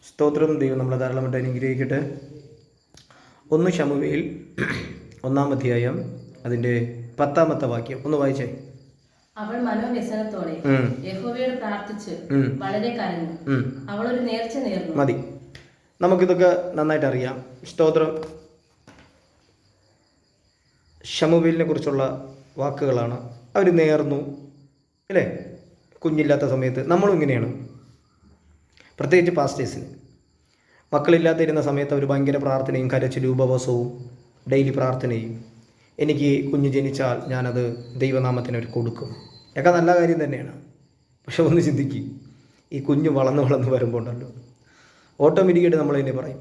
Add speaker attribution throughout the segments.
Speaker 1: സ്തോത്രം. ദൈവം നമ്മളെ ധാരാളമായിട്ട് അനുഗ്രഹിക്കട്ടെ. 1 ശമൂവേൽ 1-ാം അധ്യായം അതിൻ്റെ 10-ാമത്തെ വാക്യം ഒന്ന് വായിച്ചേ.
Speaker 2: അവൾ മനോവ്യസനത്തോടെ യഹോവയോട് പ്രാർത്ഥിച്ച് വളരെ കരഞ്ഞു. അവൾ ഒരു നേർച്ച നേർന്നു.
Speaker 1: മതി, നമുക്കിതൊക്കെ നന്നായിട്ട് അറിയാം. സ്തോത്രം. ശമൂവേലിനെ കുറിച്ചുള്ള വാക്കുകളാണ്. അവർ നേർന്നു അല്ലേ? കുഞ്ഞില്ലാത്ത സമയത്ത് നമ്മളും ഇങ്ങനെയാണ്. പ്രത്യേകിച്ച് പാസ്റ്റേഴ്സിന് മക്കളില്ലാതിരുന്ന സമയത്ത് അവർ ഭയങ്കര പ്രാർത്ഥനയും കരച്ചിലും ഉപവാസവും ഡെയിലി പ്രാർത്ഥനയും. എനിക്ക് കുഞ്ഞ് ജനിച്ചാൽ ഞാനത് ദൈവനാമത്തിന് അവർ കൊടുക്കും. ഒക്കെ നല്ല കാര്യം തന്നെയാണ്. പക്ഷെ ഒന്ന് ചിന്തിക്കും, ഈ കുഞ്ഞ് വളർന്ന് വരുമ്പോൾ ഉണ്ടല്ലോ, ഓട്ടോമാറ്റിക്കായിട്ട് നമ്മൾ തന്നെ പറയും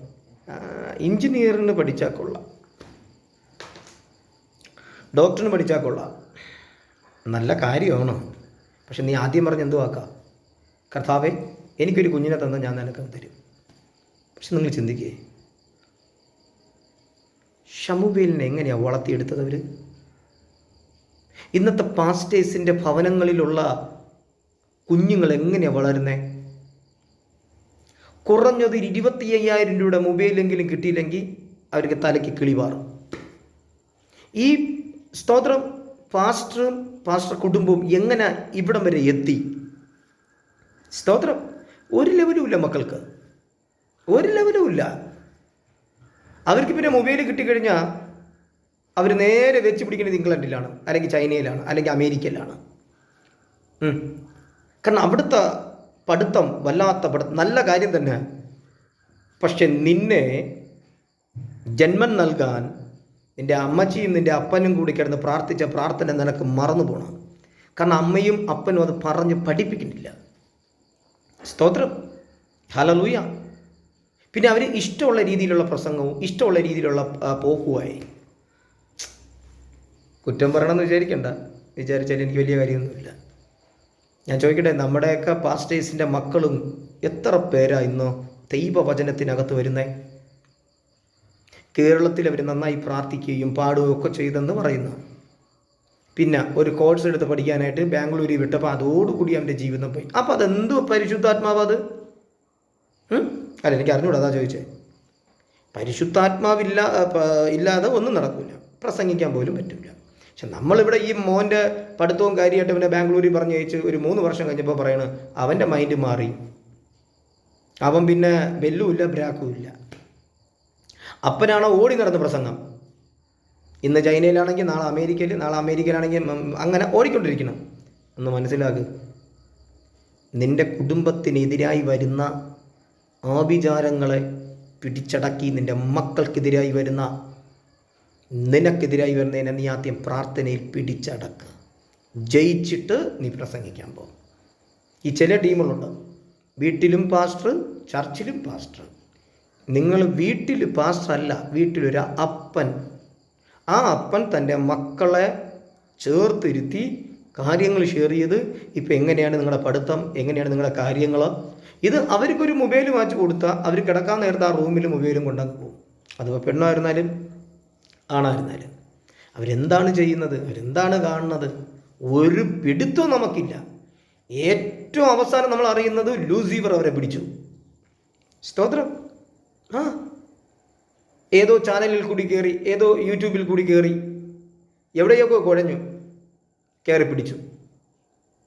Speaker 1: എഞ്ചിനീയറിന് പഠിച്ചാൽ കൊള്ളാം, ഡോക്ടറിന് പഠിച്ചാൽ കൊള്ളാം. നല്ല കാര്യമാണ്. പക്ഷെ നീ ആദ്യം പറഞ്ഞ് എന്തു വാക്കാം? കർത്താവേ, എനിക്കൊരു കുഞ്ഞിനെ തന്നാൽ ഞാൻ നിനക്ക് തരും. പക്ഷെ നിങ്ങൾ ചിന്തിക്കേ, ശമൂവേലിനെ എങ്ങനെയാണ് വളർത്തിയെടുത്തത് അവർ? ഇന്നത്തെ പാസ്റ്റേഴ്സിൻ്റെ ഭവനങ്ങളിലുള്ള കുഞ്ഞുങ്ങൾ എങ്ങനെയാണ് വളരുന്നത്? കുറഞ്ഞത് 25,000 രൂപയുടെ മൊബൈലെങ്കിലും കിട്ടിയില്ലെങ്കിൽ അവർക്ക് തലയ്ക്ക് കിളിവാറും. ഈ സ്തോത്രം പാസ്റ്റർ കുടുംബവും എങ്ങനെ ഇവിടം വരെ എത്തി? സ്തോത്രം. ഒരു ലെവലും ഇല്ല മക്കൾക്ക്, ഒരു ലെവലും ഇല്ല. അവർക്ക് പിന്നെ മൊബൈൽ കിട്ടിക്കഴിഞ്ഞാൽ അവർ നേരെ വെച്ച് പിടിക്കുന്നത് ഇംഗ്ലണ്ടിലാണ്, അല്ലെങ്കിൽ ചൈനയിലാണ്, അല്ലെങ്കിൽ അമേരിക്കയിലാണ്. കാരണം അവിടുത്തെ പഠിത്തം വല്ലാത്ത പഠിത്തം, നല്ല കാര്യം തന്നെ. പക്ഷെ നിന്നെ ജന്മം നൽകാൻ നിൻ്റെ അമ്മച്ചിയും നിൻ്റെ അപ്പനും കൂടി കിടന്ന് പ്രാർത്ഥിച്ച പ്രാർത്ഥന നിനക്ക് മറന്നു പോകണം. കാരണം അമ്മയും അപ്പനും അത് പറഞ്ഞ് പഠിപ്പിക്കുന്നില്ല. സ്തോത്രം. ഹല്ലേലൂയ. പിന്നെ അവർ ഇഷ്ടമുള്ള രീതിയിലുള്ള പ്രസംഗവും ഇഷ്ടമുള്ള രീതിയിലുള്ള പോക്കുമായി. കുറ്റം പറയണമെന്ന് വിചാരിച്ചാൽ എനിക്ക് വലിയ കാര്യമൊന്നുമില്ല. ഞാൻ ചോദിക്കട്ടെ, നമ്മുടെയൊക്കെ പാസ്റ്റേഴ്സിൻ്റെ മക്കളും എത്ര പേരാ ഇന്ന് ദൈവവചനത്തിനകത്ത് വരുന്നത്? കേരളത്തിൽ അവർ നന്നായി പ്രാർത്ഥിക്കുകയും പാടുകയും ഒക്കെ ചെയ്തെന്ന് പറയുന്നു. പിന്നെ ഒരു കോഴ്സ് എടുത്ത് പഠിക്കാനായിട്ട് ബാംഗ്ലൂരിൽ വിട്ടപ്പോൾ അതോടുകൂടി അവൻ്റെ ജീവിതം പോയി. അപ്പോൾ അതെന്തോ പരിശുദ്ധാത്മാവ് അത്? അല്ല, എനിക്ക് അറിഞ്ഞൂടാ, അതാ ചോദിച്ചേ. ഇല്ലാതെ ഒന്നും നടക്കില്ല, പ്രസംഗിക്കാൻ പോലും പറ്റില്ല. പക്ഷെ നമ്മളിവിടെ ഈ മോൻ്റെ പഠിത്തവും കാര്യമായിട്ട് അവനെ ബാംഗ്ലൂരിൽ പറഞ്ഞ് അയച്ച് ഒരു 3 വർഷം കഴിഞ്ഞപ്പോൾ പറയണ അവൻ്റെ മൈൻഡ് മാറി. അവൻ പിന്നെ ബെല്ലുമില്ല ബ്രാക്കും ഇല്ല. അപ്പനാണോ ഓടി നടന്ന പ്രസംഗം. ഇന്ന് ചൈനയിലാണെങ്കിൽ നാളെ അമേരിക്കയിലാണെങ്കിൽ അങ്ങനെ ഓടിക്കൊണ്ടിരിക്കണം. ഒന്ന് മനസ്സിലാക്കുക, നിൻ്റെ കുടുംബത്തിനെതിരായി വരുന്ന ആഭിചാരങ്ങളെ പിടിച്ചടക്കി നിൻ്റെ മക്കൾക്കെതിരായി വരുന്ന, നിനക്കെതിരായി വരുന്നതിനെ നീ ആദ്യം പ്രാർത്ഥനയിൽ പിടിച്ചടക്കുക. ജയിച്ചിട്ട് നീ പ്രസംഗിക്കാൻ പോകും. ഈ ചില ടീമുകളുണ്ട്, വീട്ടിലും പാസ്റ്റർ, ചർച്ചിലും പാസ്റ്റർ. നിങ്ങൾ വീട്ടിൽ പാസ്റ്റർ അല്ല, വീട്ടിലൊരു അപ്പൻ. ആ അപ്പൻ തൻ്റെ മക്കളെ ചേർത്തിരുത്തി കാര്യങ്ങൾ ഷെയർ ചെയ്ത്, ഇപ്പം എങ്ങനെയാണ് നിങ്ങളുടെ പഠിത്തം, എങ്ങനെയാണ് നിങ്ങളുടെ കാര്യങ്ങൾ, ഇത് അവർക്കൊരു മൊബൈൽ വാങ്ങിച്ച് കൊടുത്താൽ അവർ കിടക്കാൻ നേരത്തെ ആ റൂമിൽ മൊബൈലും കൊണ്ടങ്ങ് പോകും. അതിപ്പോൾ പെണ്ണായിരുന്നാലും ആണായിരുന്നാലും അവരെന്താണ് ചെയ്യുന്നത്, അവരെന്താണ് കാണുന്നത്, ഒരു പിടുത്തവും നമുക്കില്ല. ഏറ്റവും അവസാനം നമ്മൾ അറിയുന്നത് ലൂസിഫർ അവരെ പിടിച്ചു. സ്തോത്രം. ഏതോ ചാനലിൽ കൂടി കയറി, ഏതോ യൂട്യൂബിൽ കൂടി കയറി, എവിടെയൊക്കെ കുഴഞ്ഞു കയറി പിടിച്ചു.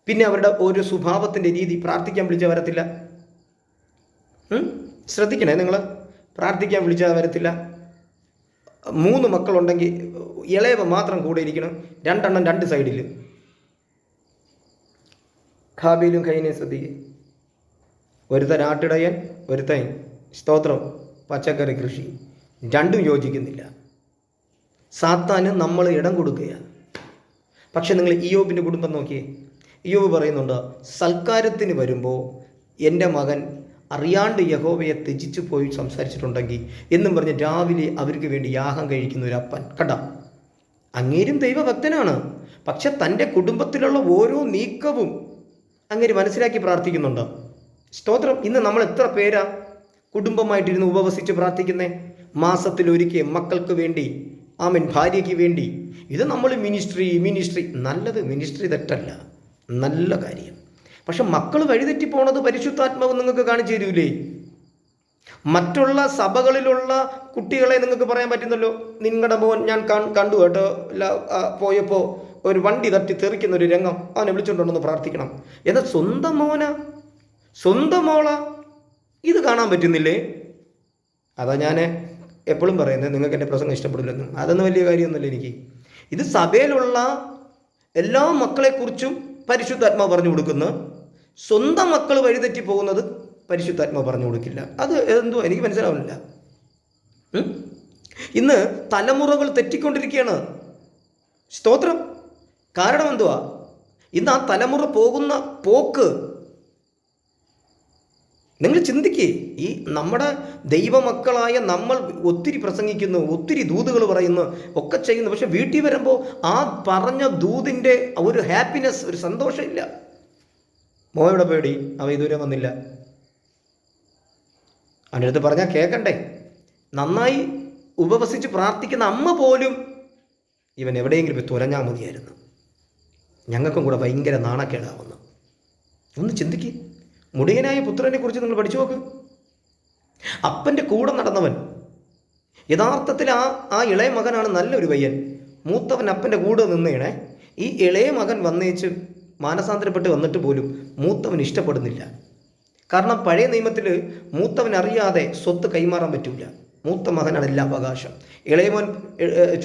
Speaker 1: പിന്നെ അവരുടെ ഒരു സ്വഭാവത്തിൻ്റെ രീതി, പ്രാർത്ഥിക്കാൻ വിളിച്ചാൽ വരത്തില്ല. ശ്രദ്ധിക്കണേ നിങ്ങൾ, പ്രാർത്ഥിക്കാൻ വിളിച്ചാൽ വരത്തില്ല. 3 മക്കളുണ്ടെങ്കിൽ ഇളയവ മാത്രം കൂടെ ഇരിക്കണം, 2 എണ്ണം 2 സൈഡിൽ. ഹാബീലും കൈനയും ശ്രദ്ധിക്കുക. ഒരുത്തൻ ആട്ടിടയൻ, ഒരുത്തൻ സ്തോത്രം പച്ചക്കറി കൃഷി, രണ്ടും യോജിക്കുന്നില്ല. സാത്താന് നമ്മൾ ഇടം കൊടുക്കുകയാണ്. പക്ഷെ നിങ്ങൾ ഇയ്യോബിൻ്റെ കുടുംബം നോക്കിയേ. ഇയ്യോബ് പറയുന്നുണ്ട്, സൽക്കാരത്തിന് വരുമ്പോൾ എൻ്റെ മകൻ അറിയാണ്ട് യഹോവയെ ത്യജിച്ചു പോയി സംസാരിച്ചിട്ടുണ്ടെങ്കിൽ എന്നും പറഞ്ഞ് രാവിലെ അവർക്ക് വേണ്ടി യാഗം കഴിക്കുന്ന ഒരു അപ്പൻ. കണ്ട, അങ്ങേരും ദൈവഭക്തനാണ്. പക്ഷെ തൻ്റെ കുടുംബത്തിലുള്ള ഓരോ നീക്കവും അങ്ങേര് മനസ്സിലാക്കി പ്രാർത്ഥിക്കുന്നുണ്ട്. സ്തോത്രം. ഇന്ന് നമ്മൾ എത്ര പേരാ കുടുംബമായിട്ടിരുന്ന് ഉപവസിച്ച് പ്രാർത്ഥിക്കുന്നേ? മാസത്തിലൊരിക്കൽ മക്കൾക്ക് വേണ്ടി, ഭാര്യയ്ക്ക് വേണ്ടി. ഇത് നമ്മൾ മിനിസ്ട്രി നല്ലത്, മിനിസ്ട്രി തെറ്റല്ല, നല്ല കാര്യം. പക്ഷെ മക്കൾ വഴിതെറ്റി പോണത് പരിശുദ്ധാത്മാവ് നിങ്ങൾക്ക് കാണിച്ചു തരൂലേ? മറ്റുള്ള സഭകളിലുള്ള കുട്ടികളെ നിങ്ങൾക്ക് പറയാൻ പറ്റുന്നല്ലോ, നിങ്ങളുടെ മോൻ ഞാൻ കണ്ടു കേട്ടോ, പോയപ്പോൾ ഒരു വണ്ടി തട്ടി തെറിക്കുന്ന ഒരു രംഗം, അവനെ വിളിച്ചുകൊണ്ടുണ്ടെന്ന് പ്രാർത്ഥിക്കണം. എന്നാൽ സ്വന്തം മോന, സ്വന്തം മോള ഇത് കാണാൻ പറ്റുന്നില്ലേ? അതാ ഞാൻ എപ്പോഴും പറയുന്നത്, നിങ്ങൾക്ക് എൻ്റെ പ്രസംഗം ഇഷ്ടപ്പെടില്ലെന്നും. അതൊന്നും വലിയ കാര്യമൊന്നുമില്ല എനിക്ക്. ഇത് സഭയിലുള്ള എല്ലാ മക്കളെക്കുറിച്ചും പരിശുദ്ധാത്മാവ് പറഞ്ഞു കൊടുക്കുന്നു. സ്വന്തം മക്കൾ വഴിതെറ്റി പോകുന്നത് പരിശുദ്ധാത്മാവ് പറഞ്ഞു കൊടുക്കില്ല. അത് എന്തോ എനിക്ക് മനസ്സിലാവുന്നില്ല. ഇന്ന് തലമുറകൾ തെറ്റിക്കൊണ്ടിരിക്കുകയാണ്. സ്തോത്രം. കാരണം എന്തുവാ? ഇന്ന് ആ തലമുറ പോകുന്ന പോക്ക് നിങ്ങൾ ചിന്തിക്കേ. ഈ നമ്മുടെ ദൈവമക്കളായ നമ്മൾ ഒത്തിരി പ്രസംഗിക്കുന്നു, ഒത്തിരി ദൂതുകൾ പറയുന്നു, ഒക്കെ ചെയ്യുന്നു. പക്ഷെ വീട്ടിൽ വരുമ്പോൾ ആ പറഞ്ഞ ദൂതിൻ്റെ ഒരു ഹാപ്പിനെസ്, ഒരു സന്തോഷമില്ല. മോയുടെ പേടി, അവ ഇതുവരെ വന്നില്ല. അവൻ്റെ അടുത്ത് പറഞ്ഞാൽ കേൾക്കണ്ടേ? നന്നായി ഉപവസിച്ച് പ്രാർത്ഥിക്കുന്ന അമ്മ പോലും ഇവൻ എവിടെയെങ്കിലും പോയി തുരഞ്ഞാൽ മതിയായിരുന്നു. ഞങ്ങൾക്കും കൂടെ ഭയങ്കര നാണക്കേടാവുന്നു. ഒന്ന് ചിന്തിക്ക്. മുടിയനായ പുത്രനെ കുറിച്ച് നിങ്ങൾ പഠിച്ചു നോക്ക്. അപ്പൻ്റെ കൂടെ നടന്നവൻ യഥാർത്ഥത്തിൽ ആ ഇളയ മകനാണ് നല്ലൊരു പയ്യൻ. മൂത്തവൻ അപ്പൻ്റെ കൂടെ നിന്നേണേ. ഈ ഇളയ മകൻ വന്നേച്ച് മാനസാന്തരപ്പെട്ട് വന്നിട്ട് പോലും മൂത്തവൻ ഇഷ്ടപ്പെടുന്നില്ല. കാരണം പഴയ നിയമത്തിൽ മൂത്തവൻ അറിയാതെ സ്വത്ത് കൈമാറാൻ പറ്റില്ല. മൂത്ത മകനാണ് എല്ലാ അവകാശം. ഇളയമോൻ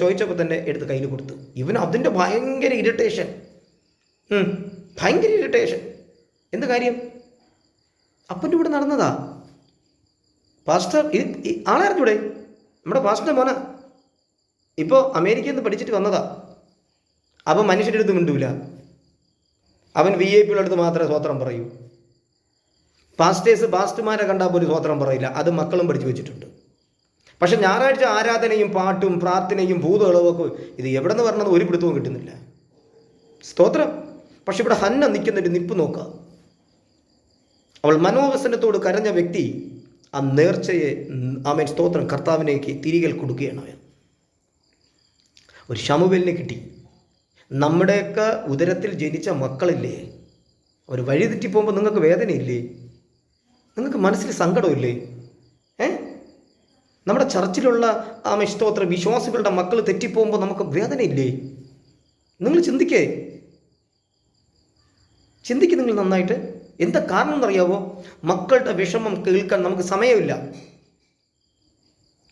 Speaker 1: ചോദിച്ചപ്പോൾ തന്നെ എടുത്ത് കയ്യിൽ കൊടുത്തു. ഇവൻ അതിൻ്റെ ഭയങ്കര ഇറിറ്റേഷൻ, ഭയങ്കര ഇറിറ്റേഷൻ. എന്ത് കാര്യം? അപ്പൻ്റെ കൂടെ നടന്നതാ. പാസ്റ്റർ ആളായിരുന്നൂടെ? നമ്മുടെ പാസ്റ്റർ മോന ഇപ്പോൾ അമേരിക്കയിൽ നിന്ന് പഠിച്ചിട്ട് വന്നതാ. അവൻ മനുഷ്യരുടെ അടുത്ത് മിണ്ടൂല. അവൻ VIP അടുത്ത് മാത്രമേ സ്വോത്രം പറയൂ. പാസ്റ്റർമാരെ കണ്ടാൽ പോലും സ്വോത്രം പറയില്ല. അത് മക്കളും പഠിച്ചു വെച്ചിട്ടുണ്ട്. പക്ഷെ ഞായറാഴ്ച ആരാധനയും പാട്ടും പ്രാർത്ഥനയും ഭൂതകളവും ഇത് എവിടെ നിന്ന് പറഞ്ഞത് ഒരു പിടുത്തവും കിട്ടുന്നില്ല. സ്തോത്രം. പക്ഷെ ഇവിടെ ഹന്ന നിൽക്കുന്നൊരു നിപ്പ് നോക്കുക. അവൾ മനോവസനത്തോട് കരഞ്ഞ വ്യക്തി ആ നേർച്ചയെ ആമേൻ സ്തോത്രം കർത്താവിനേക്ക് തിരികെ കൊടുക്കുകയാണ്. അവൻ ഒരു ശമൂവേലിനെ കിട്ടി. നമ്മുടെയൊക്കെ ഉദരത്തിൽ ജനിച്ച മക്കളില്ലേ, അവർ വഴിതെറ്റി പോകുമ്പോൾ നിങ്ങൾക്ക് വേദനയില്ലേ? നിങ്ങൾക്ക് മനസ്സിൽ സങ്കടമില്ലേ? നമ്മുടെ ചർച്ചിലുള്ള ആമേൻ സ്തോത്രം വിശ്വാസികളുടെ മക്കൾ തെറ്റിപ്പോകുമ്പോൾ നമുക്ക് വേദനയില്ലേ? നിങ്ങൾ ചിന്തിക്കേ നിങ്ങൾ നന്നായിട്ട്. എന്താ കാരണം എന്നറിയാവോ? മക്കളുടെ വിഷമം കേൾക്കാൻ നമുക്ക് സമയമില്ല.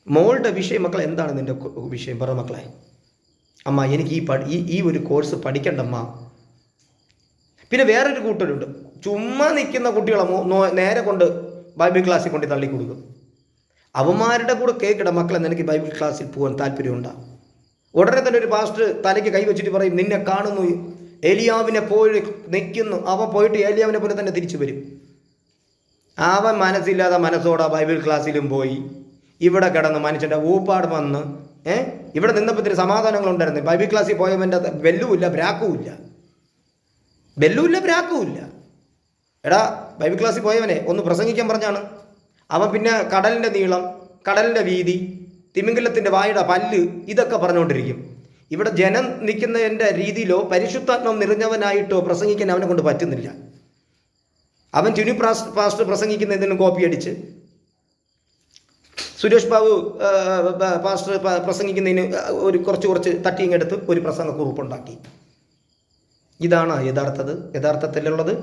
Speaker 1: മോളുടെ വിഷയം, മക്കളെ എന്താണ് നിൻ്റെ വിഷയം? പറ മക്കളെ. അമ്മ എനിക്ക് ഈ ഒരു കോഴ്സ് പഠിക്കണ്ടമ്മ. പിന്നെ വേറൊരു കൂട്ടരുണ്ട്, ചുമ്മാ നിൽക്കുന്ന കുട്ടികളെ നേരെ കൊണ്ട് ബൈബിൾ ക്ലാസ്സിൽ കൊണ്ട് തള്ളി കൊടുക്കും. അവന്മാരുടെ കൂടെ കേൾക്കട മക്കളെ, നിനക്ക് ബൈബിൾ ക്ലാസ്സിൽ പോകാൻ താല്പര്യമുണ്ടോ? ഉടനെ തന്നെ ഒരു പാസ്റ്റർ തലയ്ക്ക് കൈവച്ചിട്ട് പറയും, നിന്നെ കാണുന്നു, ഏലിയാവിനെ പോയി നിൽക്കുന്നു. അവൻ പോയിട്ട് ഏലിയാവിനെ പോലെ തന്നെ തിരിച്ചു വരും. അവൻ മനസ്സില്ലാതെ മനസ്സോടെ ബൈബിൾ ക്ലാസ്സിലും പോയി ഇവിടെ കിടന്ന് മനുഷ്യൻ്റെ ഊപ്പാട് വന്ന് ഇവിടെ നിന്നപ്പോൾ ഇത്തിരി സമാധാനങ്ങളുണ്ടായിരുന്നു. ബൈബിൾ ക്ലാസ്സിൽ പോയവൻ്റെ ബെല്ലുമില്ല ബ്രാക്കുമില്ല. എടാ, ബൈബിൾ ക്ലാസ്സിൽ പോയവനെ ഒന്ന് പ്രസംഗിക്കാൻ പറഞ്ഞാണ്. അവൻ പിന്നെ കടലിൻ്റെ നീളം, കടലിൻ്റെ വീതി, തിമിംഗലത്തിൻ്റെ വായുടെ പല്ല്, ഇതൊക്കെ പറഞ്ഞുകൊണ്ടിരിക്കും. ഇവിടെ ജനം നിൽക്കുന്നതിൻ്റെ രീതിയിലോ പരിശുദ്ധാത്മം നിറഞ്ഞവനായിട്ടോ പ്രസംഗിക്കാൻ അവനെ കൊണ്ട് പറ്റുന്നില്ല. അവൻ ചുനി പാസ്റ്റർ പ്രസംഗിക്കുന്നതിനും കോപ്പി അടിച്ച്, സുരേഷ് ബാബു പാസ്റ്റർ പ്രസംഗിക്കുന്നതിന് ഒരു കുറച്ച് തട്ടിയെടുത്ത് ഒരു പ്രസംഗക്കുറിപ്പുണ്ടാക്കി. ഇതാണ് യഥാർത്ഥത്തിലുള്ളത്.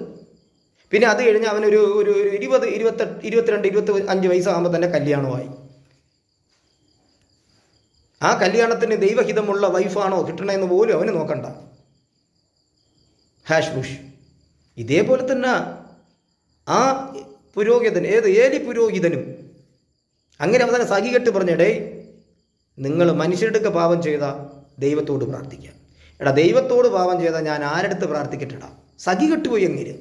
Speaker 1: പിന്നെ അത് കഴിഞ്ഞ് അവനൊരു 20, 22, 25 വയസ്സാകുമ്പോൾ തന്നെ കല്യാണമായി. ആ കല്യാണത്തിന് ദൈവഹിതമുള്ള വൈഫാണോ കിട്ടണമെന്ന് പോലും അവന് നോക്കണ്ട. Hash Bush. ഇതേപോലെ തന്നെ ആ പുരോഹിതൻ, ഏലി പുരോഹിതനും അങ്ങനെ അവസാനം സഹികെട്ട് പറഞ്ഞടേ, നിങ്ങൾ മനുഷ്യരുടെ പാപം ചെയ്താൽ ദൈവത്തോട് പ്രാർത്ഥിക്കാം. എടാ, ദൈവത്തോട് പാപം ചെയ്താൽ ഞാൻ ആരെടുത്ത് പ്രാർത്ഥിക്കട്ടെടാ? സഹികെട്ടുപോയി എങ്ങനെ?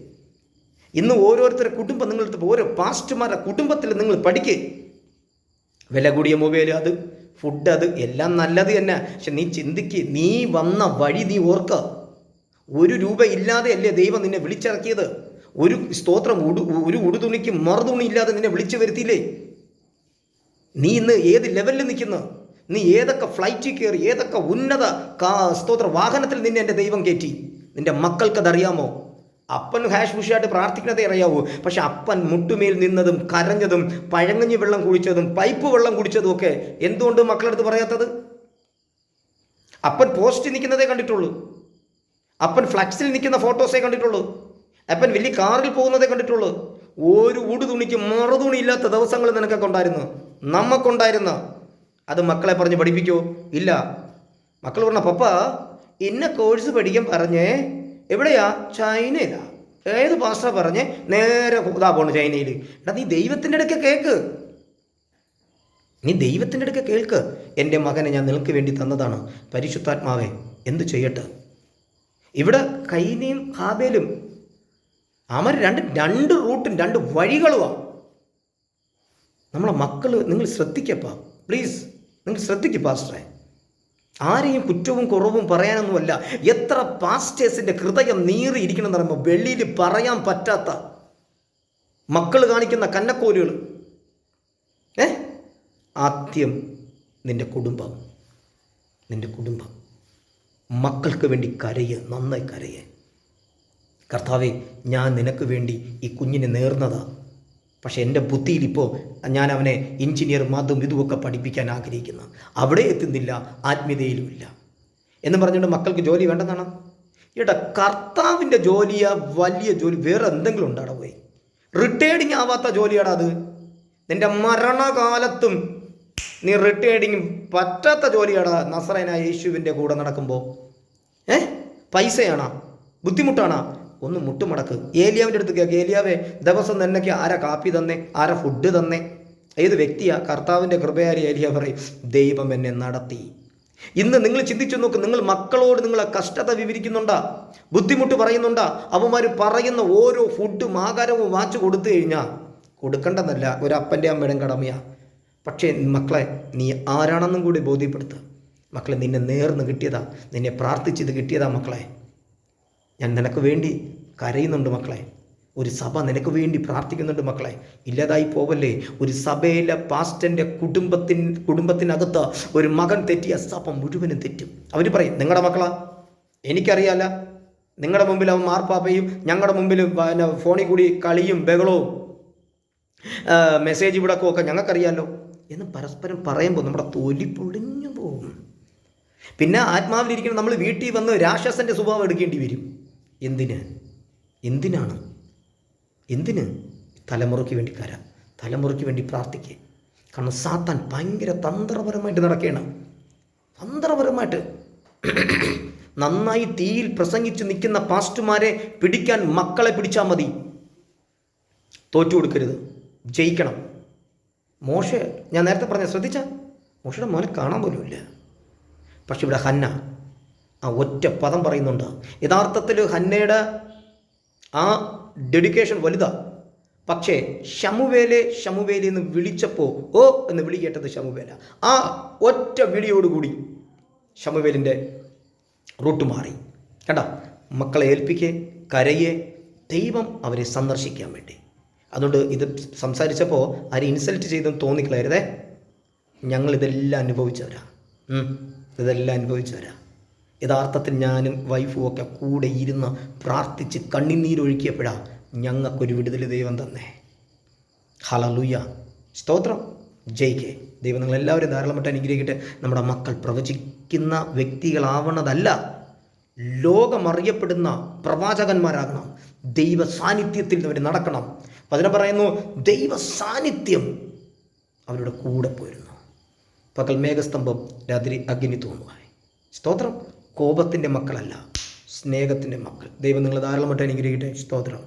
Speaker 1: ഇന്ന് ഓരോരുത്തരുടെ കുടുംബം, നിങ്ങളടുത്ത് ഓരോ പാസ്റ്റർമാരുടെ കുടുംബത്തിൽ നിങ്ങൾ പഠിക്കേ. വില കൂടിയ മൊബൈൽ, അത് ഫുഡ്, അത് എല്ലാം നല്ലത് തന്നെ. പക്ഷെ നീ ചിന്തിക്ക്, നീ വന്ന വഴി നീ ഓർക്ക. 1 രൂപ ഇല്ലാതെ അല്ലേ ദൈവം നിന്നെ വിളിച്ചിറക്കിയത്? ഒരു സ്തോത്രം ഒരു ഉടുതുണിക്ക് മറുതുണി ഇല്ലാതെ നിന്നെ വിളിച്ചു വരുത്തിയില്ലേ? നീ ഇന്ന് ഏത് ലെവലിൽ നിൽക്കുന്നു? നീ ഏതൊക്കെ ഫ്ലൈറ്റിൽ കയറി, ഏതൊക്കെ ഉന്നത സ്തോത്ര വാഹനത്തിൽ നിന്നെ എൻ്റെ ദൈവം കയറ്റി? നിൻ്റെ മക്കൾക്കതറിയാമോ? അപ്പൻ ഹാഷ് ബുഷായിട്ട് പ്രാർത്ഥിക്കുന്നതേ അറിയാവൂ. പക്ഷെ അപ്പൻ മുട്ടുമേൽ നിന്നതും കരഞ്ഞതും പഴങ്ങഞ്ഞി വെള്ളം കുടിച്ചതും പൈപ്പ് വെള്ളം കുടിച്ചതും ഒക്കെ എന്തുകൊണ്ട് മക്കളടുത്ത് പറയാത്തത്? അപ്പൻ പോസ്റ്റ് നിൽക്കുന്നതേ കണ്ടിട്ടുള്ളൂ. അപ്പൻ ഫ്ലക്സിൽ നിൽക്കുന്ന ഫോട്ടോസേ കണ്ടിട്ടുള്ളൂ. അപ്പൻ വലിയ കാറിൽ പോകുന്നതേ കണ്ടിട്ടുള്ളൂ. ഒരു ഉടുതുണിക്ക് മറുതുണി ഇല്ലാത്ത ദിവസങ്ങൾ നിനക്കൊക്കെ ഉണ്ടായിരുന്നു, നമുക്കുണ്ടായിരുന്നു. അത് മക്കളെ പറഞ്ഞ് പഠിപ്പിക്കോ? ഇല്ല. മക്കൾ പറഞ്ഞ പപ്പ ഇന്ന കോഴ്സ് പഠിക്കാൻ പറഞ്ഞേ, എവിടെയാ? ചൈനയിലാ. ഏത് ഭാഷ പറഞ്ഞ്? നേരെ ഇതാ പോണു ചൈനയിൽ. എടാ നീ ദൈവത്തിൻ്റെ അടുക്ക കേൾക്ക്, നീ ദൈവത്തിൻ്റെ അടുക്ക കേൾക്ക്. എൻ്റെ മകനെ ഞാൻ നിനക്ക് വേണ്ടി തന്നതാണ്. പരിശുദ്ധാത്മാവെ എന്തു ചെയ്യട്ടെ? ഇവിടെ കൈനയും ഹാബേലും അവർ രണ്ട് റൂട്ടും 2 വഴികളുമാണ്. നമ്മളെ മക്കൾ നിങ്ങൾ ശ്രദ്ധിക്കപ്പാ, പ്ലീസ് നിങ്ങൾ ശ്രദ്ധിക്കുക പാസ്റ്ററെ. ആരെയും കുറ്റവും കുറവും പറയാനൊന്നുമല്ല. എത്ര പാസ്റ്റേഴ്സിൻ്റെ ഹൃദയം നീറിയിരിക്കണം എന്ന് പറയുമ്പോൾ വെളിയിൽ പറയാൻ പറ്റാത്ത മക്കൾ കാണിക്കുന്ന കന്നക്കോലുകൾ. ആദ്യം നിൻ്റെ കുടുംബം മക്കൾക്ക് വേണ്ടി കരയ്, നന്നായി കരയ്. കർത്താവേ, ഞാൻ നിനക്ക് വേണ്ടി ഈ കുഞ്ഞിനെ നേർന്നതാ. പക്ഷേ എൻ്റെ ബുദ്ധിയിലിപ്പോൾ ഞാൻ അവനെ എഞ്ചിനീയർ അതും ഇതുമൊക്കെ പഠിപ്പിക്കാൻ ആഗ്രഹിക്കുന്നു, അവിടെ എത്തുന്നില്ല, ആത്മീയതയിലുമില്ല എന്ന് പറഞ്ഞുകൊണ്ട് മക്കൾക്ക് ജോലി വേണ്ടെന്നാണ്. ഇവിടെ കർത്താവിൻ്റെ ജോലിയാ വലിയ ജോലി. വേറെ എന്തെങ്കിലും ഉണ്ടാടാ പോയി? റിട്ടയർഡിങ് ആവാത്ത ജോലിയാടാ അത്. നിൻ്റെ മരണകാലത്തും നീ റിട്ടയർഡിങ് പറ്റാത്ത ജോലിയാടാ നസറേനായ യേശുവിൻ്റെ കൂടെ നടക്കുമ്പോൾ. പൈസയാണോ? ബുദ്ധിമുട്ടാണോ? ഒന്ന് മുട്ടുമടക്ക്. ഏലിയാവിൻ്റെ അടുത്ത് കേൾക്ക്. ഏലിയാവേ, ദിവസം നിന്നയ്ക്ക് ആരാ കാപ്പി തന്നേ? ആരാ ഫുഡ് തന്നേ? ഏത് വ്യക്തിയാ? കർത്താവിൻ്റെ കൃപയാരി ഏലിയ പറയും, ദൈവം എന്നെ നടത്തി. ഇന്ന് നിങ്ങൾ ചിന്തിച്ചു നോക്ക്. നിങ്ങൾ മക്കളോട് നിങ്ങളെ കഷ്ടത വിവരിക്കുന്നുണ്ടാ? ബുദ്ധിമുട്ട് പറയുന്നുണ്ടാ? അവന്മാർ പറയുന്ന ഓരോ ഫുഡും ആഹാരവും വാങ്ങിച്ചു കൊടുത്തു കഴിഞ്ഞാൽ, കൊടുക്കേണ്ടതല്ല, ഒരു അപ്പൻ്റെ അമ്മയുടെയും കടമയാ. പക്ഷേ മക്കളെ, നീ ആരാണെന്നും കൂടി ബോധ്യപ്പെടുത്തുക. മക്കളെ, നിന്നെ നേർന്ന് കിട്ടിയതാ, നിന്നെ പ്രാർത്ഥിച്ചത് കിട്ടിയതാ. മക്കളെ, ഞാൻ നിനക്ക് വേണ്ടി കരയുന്നുണ്ട് മക്കളെ. ഒരു സഭ നിനക്ക് വേണ്ടി പ്രാർത്ഥിക്കുന്നുണ്ട് മക്കളെ. ഇല്ലാതായി പോവല്ലേ. ഒരു സഭയിലെ പാസ്റ്ററിൻ്റെ കുടുംബത്തിനകത്ത് ഒരു മകൻ തെറ്റിയ സഭ മുഴുവനും തെറ്റും. അവർ പറയും, നിങ്ങളുടെ മക്കളാ? എനിക്കറിയാല. നിങ്ങളുടെ മുമ്പിൽ അവൻ മാർപ്പാപ്പയും ഞങ്ങളുടെ മുമ്പിൽ ഫോണിൽ കൂടി കളിയും ബഹളവും മെസ്സേജ് വിടക്കവും ഒക്കെ ഞങ്ങൾക്കറിയാമല്ലോ എന്ന് പരസ്പരം പറയുമ്പോൾ നമ്മുടെ തൊലി പൊളിഞ്ഞു പോകും. പിന്നെ ആത്മാവിലിരിക്കണം നമ്മൾ വീട്ടിൽ വന്ന് രാക്ഷസൻ്റെ സ്വഭാവം എടുക്കേണ്ടി വരും. എന്തിന്? തലമുറയ്ക്ക് വേണ്ടി കരാം, തലമുറയ്ക്ക് വേണ്ടി പ്രാർത്ഥിക്കുക. കാരണം സാത്താൻ ഭയങ്കര തന്ത്രപരമായിട്ട് നടക്കുകയാണ്. തന്ത്രപരമായിട്ട് നന്നായി തീയിൽ പ്രസംഗിച്ച് നിൽക്കുന്ന പാസ്റ്റർമാരെ പിടിക്കാൻ മക്കളെ പിടിച്ചാൽ മതി. തോറ്റു കൊടുക്കരുത്, ജയിക്കണം. മോശെ, ഞാൻ നേരത്തെ പറഞ്ഞ ശ്രദ്ധിച്ച, മോശയുടെ മോനെ കാണാൻ പോലും ഇല്ല. പക്ഷെ ഇവിടെ ഹന്ന ആ ഒറ്റ പദം പറയുന്നുണ്ട്. യഥാർത്ഥത്തിൽ ഹന്നയുടെ ആ ഡെഡിക്കേഷൻ വലുതാ. പക്ഷേ ശമുവേലെ എന്ന് വിളിച്ചപ്പോൾ ഓ എന്ന് വിളി കേട്ടത് ശമുവേല. ആ ഒറ്റ വിളിയോടുകൂടി ശമുവേലിൻ്റെ റൂട്ട് മാറി. കണ്ട, മക്കളെ ഏൽപ്പിക്കേ, കരയെ, ദൈവം അവരെ സന്ദർശിക്കാൻ വേണ്ടി. അതുകൊണ്ട് ഇത് സംസാരിച്ചപ്പോൾ ആരെ ഇൻസൾട്ട് ചെയ്തെന്ന് തോന്നിക്കളയരുതേ. ഞങ്ങളിതെല്ലാം അനുഭവിച്ചവരാ. യഥാർത്ഥത്തിൽ ഞാനും വൈഫും ഒക്കെ കൂടെ ഇരുന്ന് പ്രാർത്ഥിച്ച് കണ്ണുനീരൊഴുക്കിയപ്പോഴാണ് ഞങ്ങൾക്കൊരു വിടുതൽ ദൈവം തന്നെ. ഹല്ലേലൂയ, സ്തോത്രം. ജയിക്കേ. ദൈവം നിങ്ങളെല്ലാവരും ധാരാളമായിട്ട് അനുഗ്രഹിക്കട്ടെ. നമ്മുടെ മക്കൾ പ്രവചിക്കുന്ന വ്യക്തികളാവണതല്ല, ലോകമറിയപ്പെടുന്ന പ്രവാചകന്മാരാകണം. ദൈവ സാന്നിധ്യത്തിൽ അവർ നടക്കണം. വചനം പറയുന്നു, ദൈവ സാന്നിധ്യം അവരുടെ കൂടെ പോയിരുന്നു. പകൽ മേഘസ്തംഭം, രാത്രി അഗ്നി തൂണുമായി. സ്തോത്രം. കോപത്തിൻ്റെ മക്കളല്ല, സ്നേഹത്തിൻ്റെ മക്കൾ. ദൈവം നിങ്ങൾ ധാരാളമായിട്ട് അനുഗ്രഹിക്കട്ടെ. സ്തോത്രം.